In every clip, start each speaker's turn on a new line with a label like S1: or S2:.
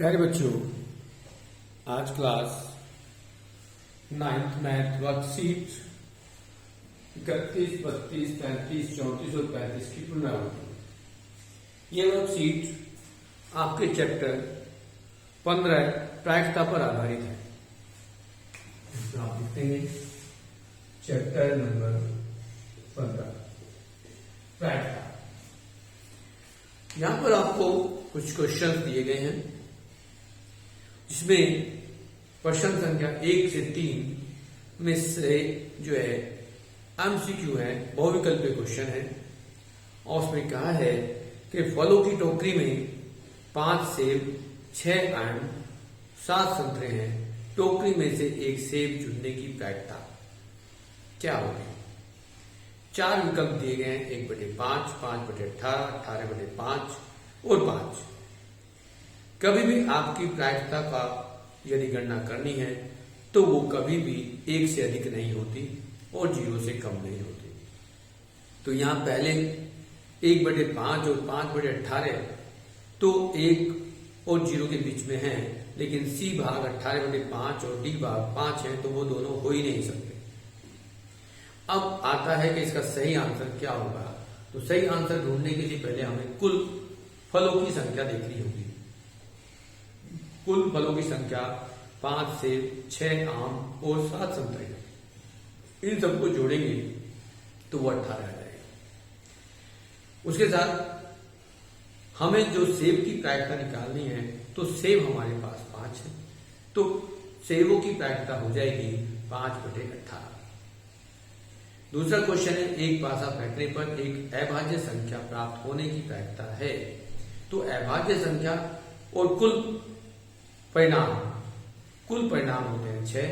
S1: प्यारे बच्चों, आज क्लास 9th मैथ वर्कशीट 31, 32, 33, 34 और 35 की पुनरावृत्ति। ये वर्कशीट आपके चैप्टर 15 प्रायिकता पर आधारित है। इसमें आप लिखेंगे चैप्टर नंबर 15 प्रायिकता। यहां पर आपको कुछ क्वेश्चन दिए गए हैं जिसमें प्रश्न संख्या 1 से 3 में से जो है एमसीक्यू है, बहुविकल्पीय क्वेश्चन है। और उसमें कहा है कि फलों की टोकरी में 5 सेब, 6 आम, 7 संतरे हैं। टोकरी में से एक सेब चुनने की प्रायिकता क्या होगी? 4 विकल्प दिए गए हैं, 1/5, 5/18, 18/5 और 5। कभी भी आपकी प्रायिकता का यदि गणना करनी है तो वो कभी भी 1 से अधिक नहीं होती और 0 से कम नहीं होती। तो यहां पहले 1/5 और 5/18 तो 1 और 0 के बीच में है, लेकिन C भाग 18/5 और D भाग 5 है, तो वो दोनों हो ही नहीं सकते। अब आता है कि इसका सही आंसर क्या होगा। तो सही आंसर ढूंढने के लिए पहले हमें कुल फलों की संख्या देखनी होगी। कुल फलों की संख्या 5 सेब, 6 आम और 7 संतरे। इन सबको जोड़ेंगे तो वो 18 आ जाएगा। उसके साथ हमें जो सेब की प्रायिकता निकालनी है, तो सेब हमारे पास 5 है, तो सेबों की प्रायिकता हो जाएगी 5/18। दूसरा क्वेश्चन है, एक पासा फेंकने पर एक अभाज्य संख्या प्राप्त होने की प्रायिकता है। तो अभाज्य संख्या और कुल परिणाम होते हैं 6,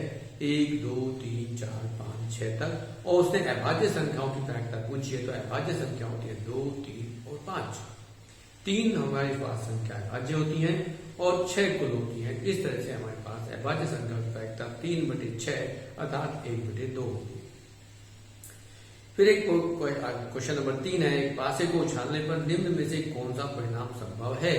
S1: 1, 2, 3, 4, 5, 6 तक। और उसने अभाज्य संख्याओं की प्रायिकता पूछी है, तो अभाज्य संख्या होती है 2, 3 और 5। 3 हमारे पास संख्या अभाज्य होती हैं और 6 कुल होती हैं। इस तरह से हमारे पास अभाज्य संख्या की प्रायिकता 3/6 अर्थात 1/2 होती है। फिर एक क्वेश्चन नंबर 3 है, एक पासे को उछालने पर निम्न में से कौन सा परिणाम संभव है?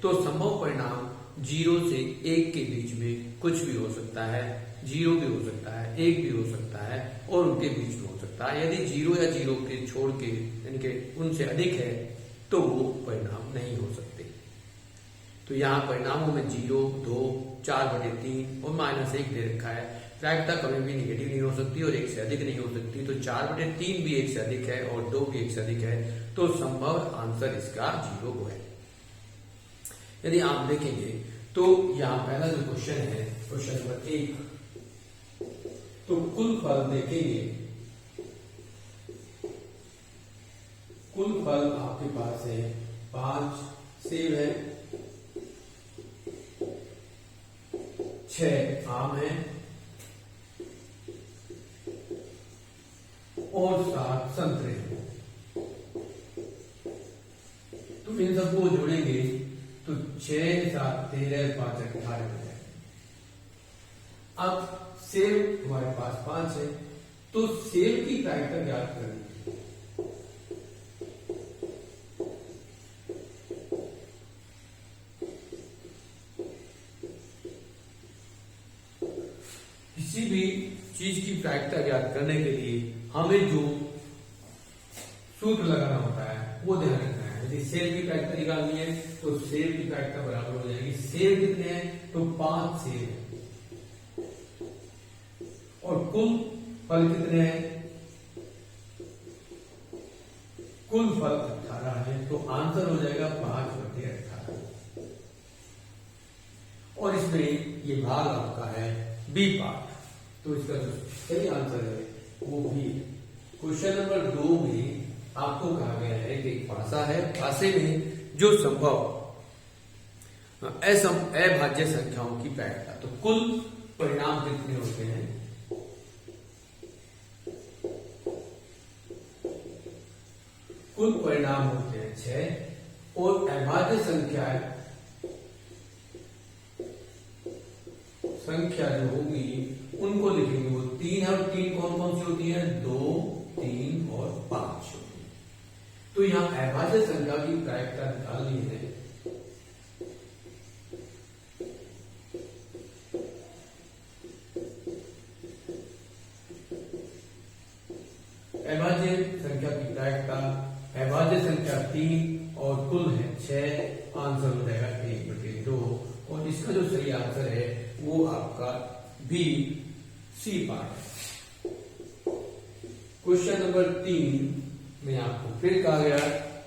S1: तो संभव परिणाम 0 से 1 के बीच में कुछ भी हो सकता है, 0 भी हो सकता है, 1 भी हो सकता है और उनके बीच में हो सकता है। यदि 0 या 0 के छोड़ के यानी कि उनसे अधिक है तो वो परिणाम नहीं हो सकते। तो यहाँ परिणामों में 0, 2, 4/3 और -1 दे रखा है। प्रायिकता कभी भी निगेटिव नहीं हो सकती और 1 से अधिक नहीं हो सकती। तो 4/3 भी 1 से अधिक है और 2 भी 1 से अधिक है, तो संभव आंसर इसका 0 है। यदि आप देखेंगे तो यहां पहला जो क्वेश्चन है, क्वेश्चन नंबर 1, तो कुल फल देखेंगे। कुल फल आपके पास है 5 सेब है, 6 आम है और 7 संतरे हैं। तो इन सबको जोड़ेंगे तो 6, 7, 13, 5, 18 हो जाए। अब सेब हमारे पास 5 है, तो सेब की प्रायिकता ज्ञात करनी है। किसी भी चीज की प्रायिकता ज्ञात करने के लिए हमें जो सूत्र लगाना होता है वो ध्यान रखना है। यदि सेब की प्रायिकता निकालनी है तो सेब की प्रायिकता बराबर हो जाएगी, सेब कितने हैं? तो 5 सेब है और कुल फल कितने हैं? कुल फल 18 है, तो आंसर हो जाएगा 5/18। और इसमें ये भाग आपका है बी पार्ट, तो इसका जो सही आंसर है वो भी। क्वेश्चन नंबर 2 में आपको कहा गया है कि एक पासा है, पासे में जो संभव अभाज्य संख्याओं की प्रायिकता, तो कुल परिणाम कितने होते हैं? कुल परिणाम होते हैं 6 और अभाज्य संख्या जो होगी उनको लिखेंगे वो 3 है। और 3 कौन कौन सी होती है? 2, 3 और 5 होती है। तो यहां अभाज्य संख्या की प्रायिकता निकालनी है आंसर हो जाएगा 1/2 और इसका जो सही आंसर है वो आपका बी सी पार्ट है। क्वेश्चन नंबर 3 में आपको फिर कहा गया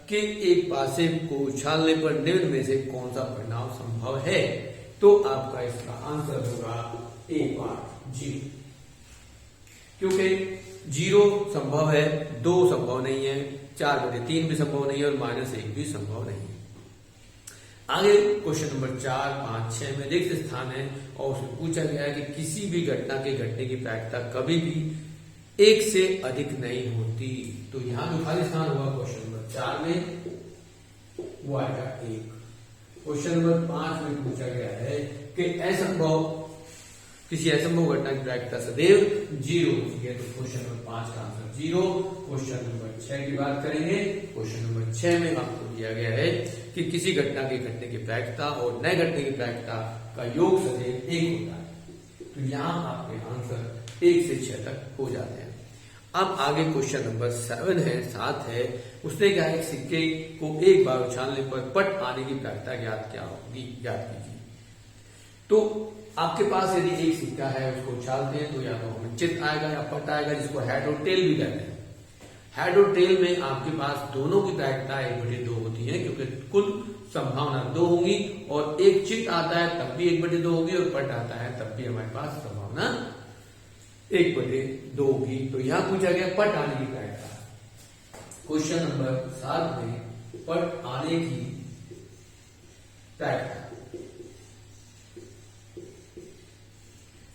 S1: कि एक पासे को उछालने पर निम्न में से कौन सा परिणाम संभव है, तो आपका इसका आंसर होगा ए पार्ट 0, क्योंकि 0 संभव है, 2 संभव नहीं है, 4/3 भी संभव नहीं है और -1 भी संभव नहीं है। आगे क्वेश्चन नंबर 4, 5, 6 में रिक्त स्थान है और उसमें पूछा गया है कि किसी भी घटना के घटने की प्रायिकता कभी भी 1 से अधिक नहीं होती। तो यहां जो खाली स्थान होगा क्वेश्चन नंबर 4 में वो आएगा 1। क्वेश्चन नंबर 5 में पूछा गया है कि किसी असंभव घटना की प्रायिकता सदैव 0 होती है। तो क्वेश्चन नंबर 5 का आंसर 0। क्वेश्चन नंबर 6 की बात करेंगे। क्वेश्चन नंबर 6 में आपको दिया गया है कि किसी घटना के घटने की प्रायिकता और न घटने की प्रायिकता का योग सदैव 1 होता है। तो यहां आपके आंसर 1 से 6 तक हो जाते हैं। अब आगे क्वेश्चन नंबर 7 है, उसने कहा है सिक्के को एक बार उछालने पर पट आने की प्रायिकता ज्ञात कीजिए। तो आपके पास यदि एक सिक्का है उसको उछालते हैं तो या तो हमें चित आएगा या पट आएगा, जिसको हेड और टेल भी कहते हैं। हेड और टेल में आपके पास दोनों की प्रायिकता 1/2 होती है, क्योंकि कुल संभावना 2 होंगी और एक चित आता है तब भी 1/2 होगी और पट आता है तब भी हमारे पास संभावना 1/2 होगी। तो यहां पूछा गया पट आने की प्रायिकता। क्वेश्चन नंबर 7 में पट आने की प्रायिकता,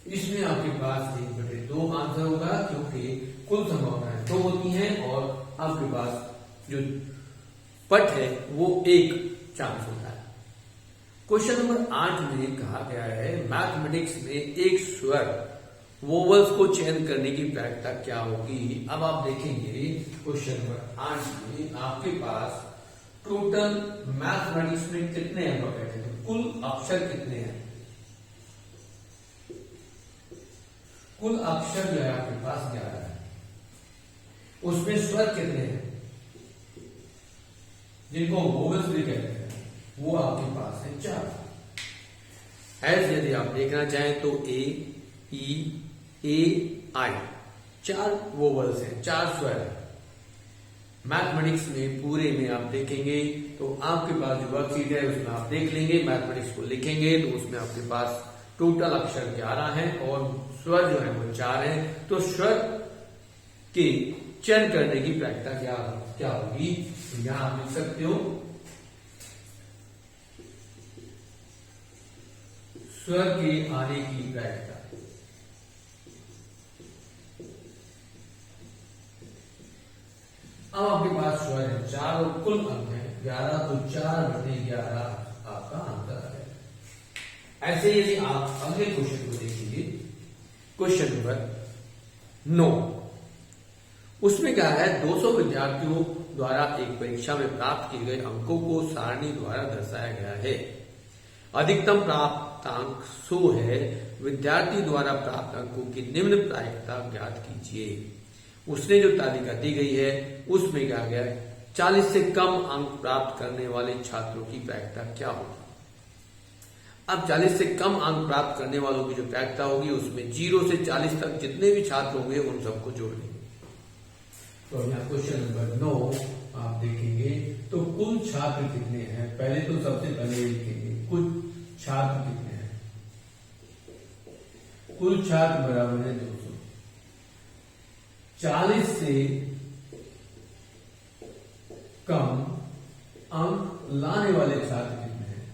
S1: इसमें आपके पास 1/2 आंसर होगा, क्योंकि कुल संभावनाएं 2 होती हैं और आपके पास जो पट है वो 1 चांस होता है। क्वेश्चन नंबर 8 में कहा गया है मैथमेटिक्स में एक स्वर वोवल्स को चयन करने की प्रायिकता क्या होगी। अब आप देखेंगे क्वेश्चन नंबर 8 में आपके पास टोटल मैथमेटिक्स में कितने अल्फाबेट हैं, तो कुल अक्षर कितने हैं। कुल अक्षर जो है आपके पास 11 है, उसमें स्वर कितने हैं जिनको वोवल्स भी कहते हैं, वो आपके पास है 4। ऐसे यदि आप देखना चाहें तो ए, ई, ए, आई 4 वोवल्स हैं, 4 स्वर है। मैथमेटिक्स में पूरे में आप देखेंगे तो आपके पास जो वर्कशीट है उसमें आप देख लेंगे, मैथमेटिक्स को लिखेंगे तो उसमें आपके पास टोटल अक्षर 11 हैं और स्वर जो है वो 4 हैं। तो स्वर के चयन करने की प्रायिकता क्या होगी, तो यहां आप लिख सकते हो स्वर के आने की प्रायिकता। अब आपके पास स्वर है 4 और कुल अंक है 11, तो 4/11 आपका आंसर है। ऐसे यदि आप अगले क्वेश्चन को देखेंगे, क्वेश्चन नंबर 9, उसमें क्या है 200 विद्यार्थियों द्वारा एक परीक्षा में प्राप्त किए गए अंकों को सारणी द्वारा दर्शाया गया है। अधिकतम प्राप्तांक 100 है। विद्यार्थी द्वारा प्राप्त अंकों की निम्न प्रायिकता ज्ञात कीजिए। उसने जो तालिका दी गई है उसमें क्या गया 40 से कम अंक प्राप्त करने वाले छात्रों की प्रायिकता क्या होगी। अब 40 से कम अंक प्राप्त करने वालों की जो प्रायिकता होगी उसमें 0 से 40 तक जितने भी छात्र होंगे उन सबको जोड़ लेंगे। तो यहाँ क्वेश्चन नंबर 9 आप देखेंगे तो कुल छात्र कितने हैं, पहले तो सबसे पहले लिखेंगे कुल छात्र कितने हैं। कुल छात्र बराबर है 200। 40 से कम अंक लाने वाले छात्र कितने हैं।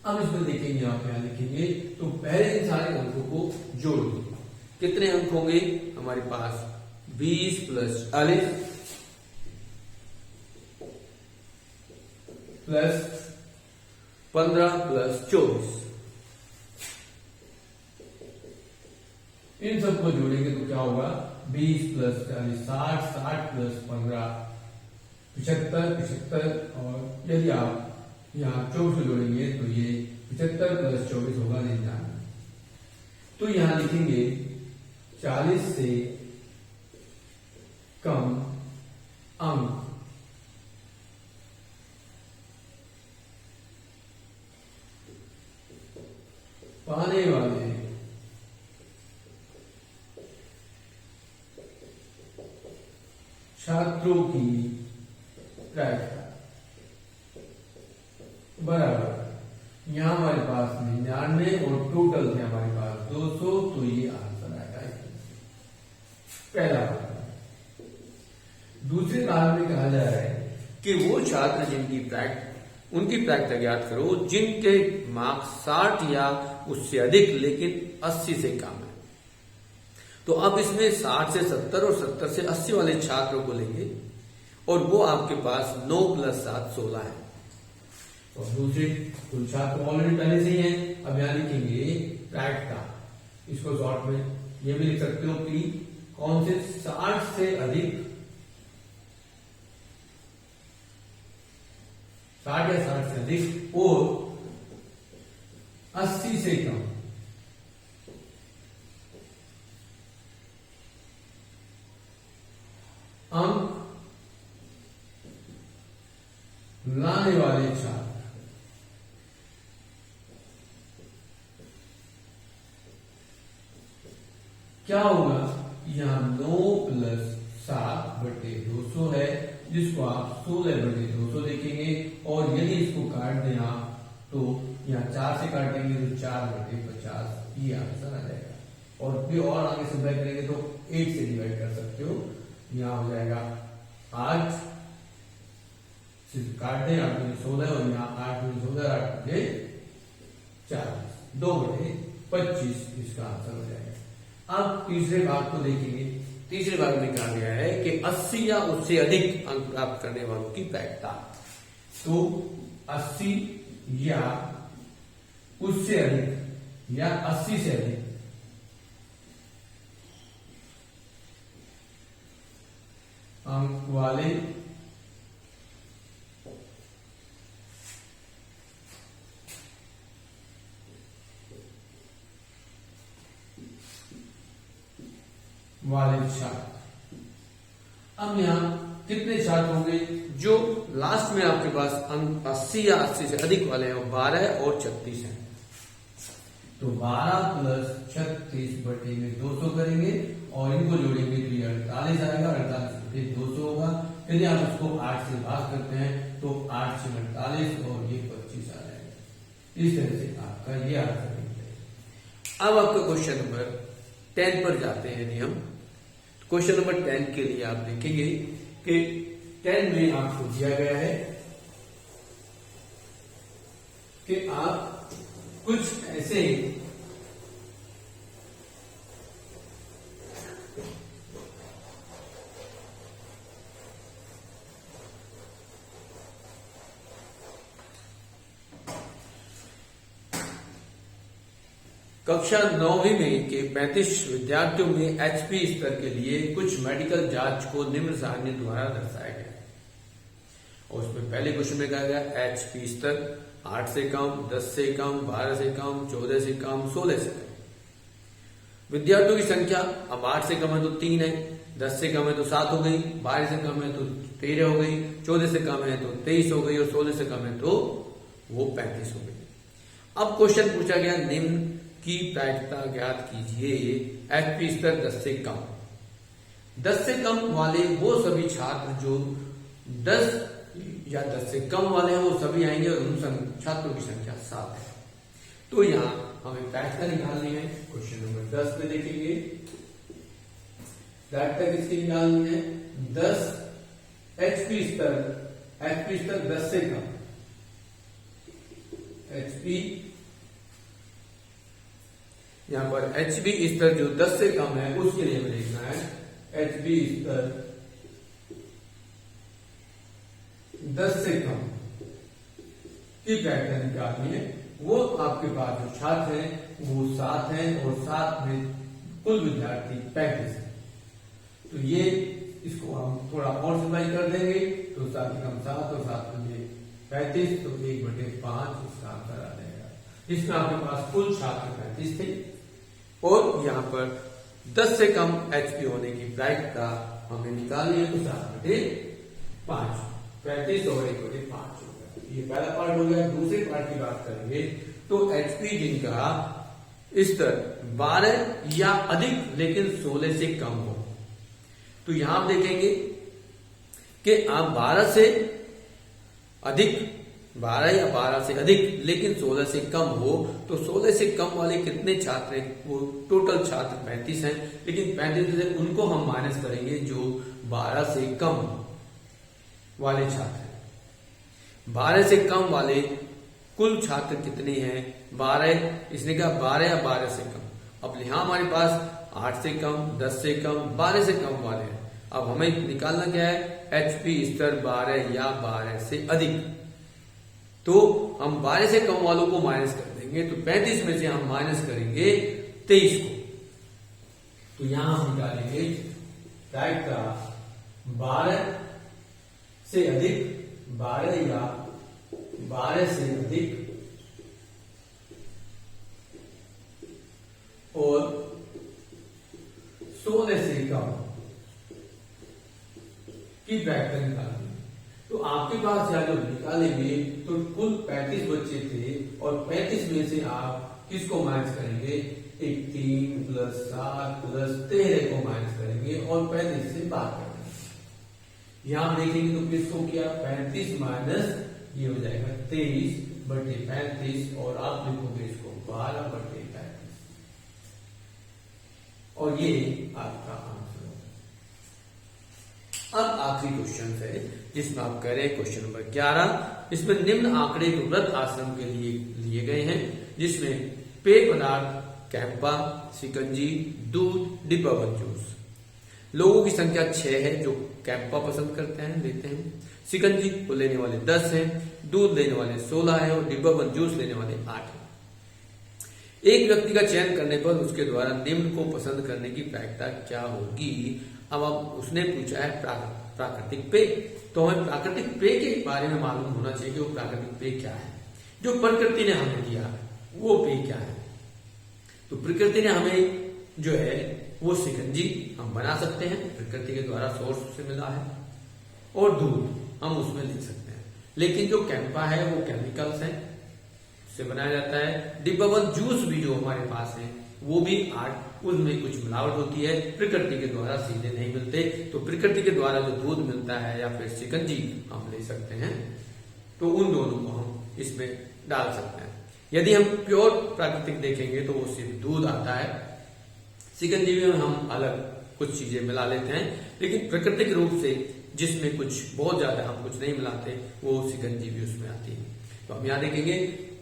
S1: अब इसमें देखेंगे आप यहां लिखेंगे तो पहले इन सारे अंकों को जोड़ दीजिए। कितने अंक होंगे हमारे पास 20 + 40 प्लस 15 + 24, इन सबको जोड़ेंगे तो क्या होगा 20 + 40 60, 60 + 15 75 75 और यदि आप यहाँ 24 जोड़ेंगे तो ये 75 + 24 होगा 99। तो यहाँ लिखेंगे 40 से कम अंक पाने वाले छात्रों की प्रायिकता बराबर, यहां हमारे पास 99 और टोटल थे हमारे पास 200, तो ये आंसर आएगा पहला। दूसरे काल में कहा जा रहा है कि वो छात्र जिनकी उनकी प्रायिकता ज्ञात करो जिनके मार्क्स 60 या उससे अधिक लेकिन 80 से कम है। तो अब इसमें 60 से 70 और 70 से 80 वाले छात्रों को लेंगे और वो आपके पास 9 + 7 16 है। और दूसरे कुल छात्र ऑलरेडी पहले से ही है। अब यहां लिखेंगे प्रायिकता, इसको शॉर्ट में ये भी लिख सकते हो कि कौन से 60 से अधिक, 60 या 60 से अधिक और 80 से कम अंक लाने वाले छात्र क्या होगा, यहां 9 + 7/200 है जिसको आप 16/200 देखेंगे और यदि इसको काट दें आप तो यहाँ 4 से काटेंगे तो 4/50 ये आंसर आ जाएगा। और फिर और आगे सिंपल करेंगे तो 8 से डिवाइड कर सकते हो, यहाँ हो जाएगा 8 सिर्फ काट दें 8 × 16 और यहाँ 8 × 16 8 × 40 2/25 इसका आंसर हो जाएगा। अब तीसरे भाग को देखेंगे। तीसरे भाग में कहा गया है कि 80 या उससे अधिक अंक प्राप्त करने वालों की प्रायिकता। तो 80 या उससे अधिक या 80 से अधिक अंक वाले छात्र। अब यहां कितने छात्र होंगे जो लास्ट में आपके पास अंक 80 या 80 से अधिक वाले हैं, 12 और 36 हैं। तो 12 + 36/200 करेंगे और इनको जोड़ेंगे तो ये 48 आएगा, 48/200 होगा। यदि आप उसको 8 से भाग करते हैं तो 8 से 48 और ये 25 आ जाएगा। इस तरह से आपका ये आंसर निकलेगा। अब आपका क्वेश्चन नंबर 10 पर जाते हैं। यदि हम क्वेश्चन नंबर 10 के लिए आप देखेंगे कि 10 में आपको दिया गया है कि आप कुछ ऐसे कक्षा 9वीं में के 35 विद्यार्थियों में HP स्तर के लिए कुछ मेडिकल जांच को निम्न सारणी द्वारा दर्शाया गया है। और उसमें पहले क्वेश्चन में कहा गया HP स्तर 8 से कम, 10 से कम, 12 से कम, 14 से कम, 16 से कम। विद्यार्थियों की संख्या अब 8 से कम है तो 3 है, 10 से कम है तो 7 हो गई, 12 से कम है तो 13 हो गई, 14 से कम है तो 23 हो गई और 16 से कम है तो वो 35 हो गई। अब क्वेश्चन पूछा गया निम्न की प्रायिकता ज्ञात कीजिए। HP स्तर 10 से कम। 10 से कम वाले वो सभी छात्र जो 10 या 10 से कम वाले हैं वो सभी आएंगे और उन छात्रों की संख्या 7 है। तो यहां हमें प्रायिकता निकालनी है। क्वेश्चन नंबर 10 में देखेंगे प्रायिकता किसकी निकालनी है। 10 HP स्तर 10 से कम, HP यहां पर HB स्तर जो 10 से कम है उसके लिए हमें लिखना है HB स्तर 10 से कम की प्रायिकता निकालनी है। वो आपके पास जो छात्र हैं वो 7 हैं और 7 में कुल विद्यार्थी 35 है। तो ये इसको हम थोड़ा और सिंपल कर देंगे तो 7 कम 7 और 7 में 35, तो 1/5 इसका आंसर आ जाएगा। इसमें आपके पास कुल छात्र 35 थे और यहाँ पर 10 से कम एचपी होने की प्रायिकता हमें निकालनी है, तो 7/5, 35 और 1/5 हो गया। ये पहला पार्ट हो गया। दूसरे पार्ट की बात करेंगे तो एचपी जिनका स्तर 12 या अधिक लेकिन 16 से कम हो, तो यहां आप देखेंगे कि आप 12 से अधिक, 12 या 12 से अधिक लेकिन 16 से कम हो, तो 16 से कम वाले कितने छात्र हैं? वो टोटल छात्र 35 हैं, लेकिन 35 से उनको हम माइनस करेंगे जो 12 से कम वाले छात्र हैं। 12 से कम वाले कुल छात्र कितने हैं? 12। इसने कहा 12 या 12 से कम। अब यहां हमारे पास 8 से कम, 10 से कम, 12 से कम वाले हैं। अब हमें निकालना क्या है? एचपी स्तर 12 या 12 से अधिक। तो हम 12 से कम वालों को माइनस कर देंगे, तो 35 में से हम माइनस करेंगे 23 को। तो यहां हम निकालेंगे प्रायिकता 12 से अधिक, 12 या 12 से अधिक और 16 से कम की प्रायिकता निकालेंगे। तो आपके पास यहाँ जब निकालेंगे तो कुल 35 बच्चे थे और 35 में से आप किसको माइनस करेंगे? एक 3 + 7 + 13 को माइनस करेंगे और 35 से बात करेंगे। यहां देखेंगे तो किसको किया? 35 माइनस ये हो जाएगा 23/35 और आप लिखोगे इसको 12/35 और ये आपका आंसर होगा। अब आखिरी क्वेश्चन है जिसमें आप कह रहे हैं क्वेश्चन नंबर 11। इसमें निम्न आंकड़े व्रत आश्रम के लिए लिए गए हैं, जिसमें पेय पदार्थ कैंपा, शिकंजी, दूध, डिब्बाबंद जूस। लोगों की संख्या 6 है जो कैंपा पसंद करते हैं, लेते हैं। शिकंजी को लेने वाले 10 हैं, दूध लेने वाले 16 है और डिब्बाबंद जूस लेने वाले 8 है। एक व्यक्ति का चयन करने पर उसके द्वारा निम्न को पसंद करने की प्रायिकता क्या होगी? अब उसने पूछा है प्राकृतिक पेय, तो हमें प्राकृतिक पेय के बारे में मालूम होना चाहिए कि वो प्राकृतिक पेय क्या है, जो प्रकृति ने हमें दिया है वो पेय क्या है। तो प्रकृति ने हमें जो है वो शिकंजी हम बना सकते हैं, प्रकृति के द्वारा सोर्स से मिला है, और दूध हम उसमें ले सकते हैं। लेकिन जो कैंपा है वो केमिकल्स है, उससे बनाया जाता है। डिब्बाबंद जूस भी जो हमारे पास है वो भी उसमें कुछ मिलावट होती है, प्रकृति के द्वारा सीधे नहीं मिलते। तो प्रकृति के द्वारा जो दूध मिलता है या फिर शिकंजी हम ले सकते हैं, तो उन दोनों को हम इसमें डाल सकते हैं। यदि हम प्योर प्राकृतिक देखेंगे तो वो सिर्फ दूध आता है, शिकंजी में हम अलग कुछ चीजें मिला लेते हैं, लेकिन प्राकृतिक रूप से जिसमें कुछ बहुत ज्यादा हम कुछ नहीं मिलाते वो शिकंजी भी उसमें आती है। तो हम यहाँ देखेंगे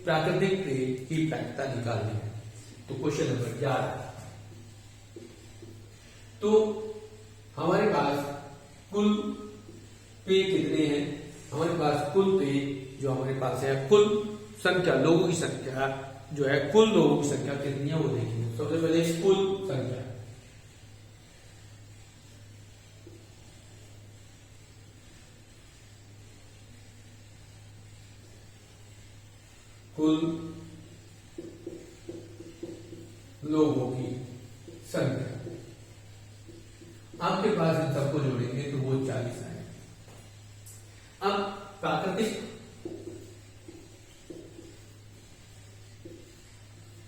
S1: प्राकृतिक पेय की प्रायिकता निकालनी है। तो क्वेश्चन नंबर 11, तो हमारे पास कुल पेय कितने हैं? हमारे पास कुल पेय जो हमारे पास है, कुल संख्या, लोगों की संख्या जो है, कुल लोगों की संख्या कितनी है वो देखेंगे। सबसे पहले कुल संख्या, कुल लोगों की संख्या, आपके पास इन सबको जोड़ेंगे तो वो 40 आए। अब प्राकृतिक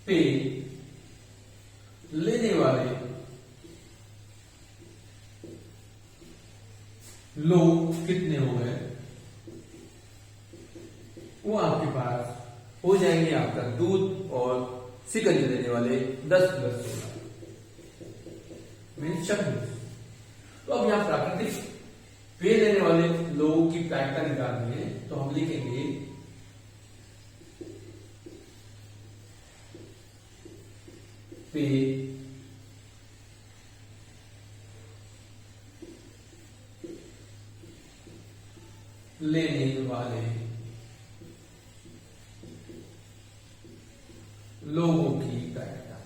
S1: पेय लेने वाले लोग कितने हो गए? वो आपके पास हो जाएंगे आपका दूध और शिकंजी लेने वाले 10 + 16 मीन्स 26। तो अब यहां प्राकृतिक पेय लेने वाले लोगों की प्रायिकता निकालनी है, तो हम लिखेंगे पेय लेने वाले लोगों की प्रायिकता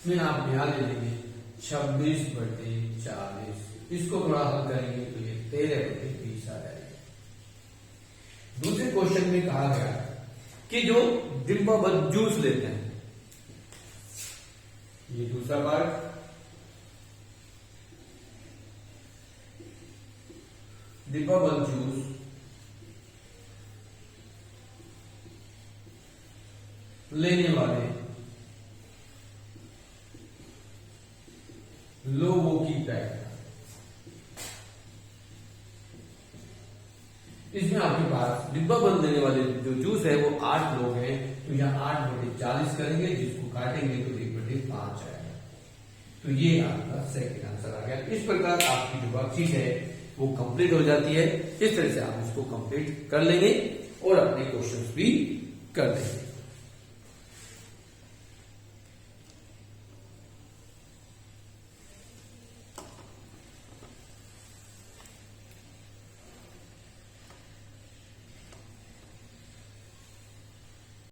S1: में आप यहां ले लेंगे 26/40। 40, इसको थोड़ा हल करेंगे तो ये 13/20 आ जाएगा। दूसरे क्वेश्चन में कहा गया कि जो डिब्बाबंद जूस लेते हैं, ये दूसरा पार्ट, डिब्बाबंद जूस लेने वाले लोगों की तादाद, इसमें आपके पास डिब्बा बंद लेने वाले जो जूस है वो 8 लोग हैं, तो यहाँ 8/40 करेंगे, जिसको काटेंगे तो 1/5 आएगा। तो ये आपका सेकंड आंसर आ गया। इस प्रकार आपकी जो वर्कशीट है वो कंप्लीट हो जाती है। इस तरह से आप इसको कंप्लीट कर लेंगे और अपने क्वेश्चंस भी कर लेंगे।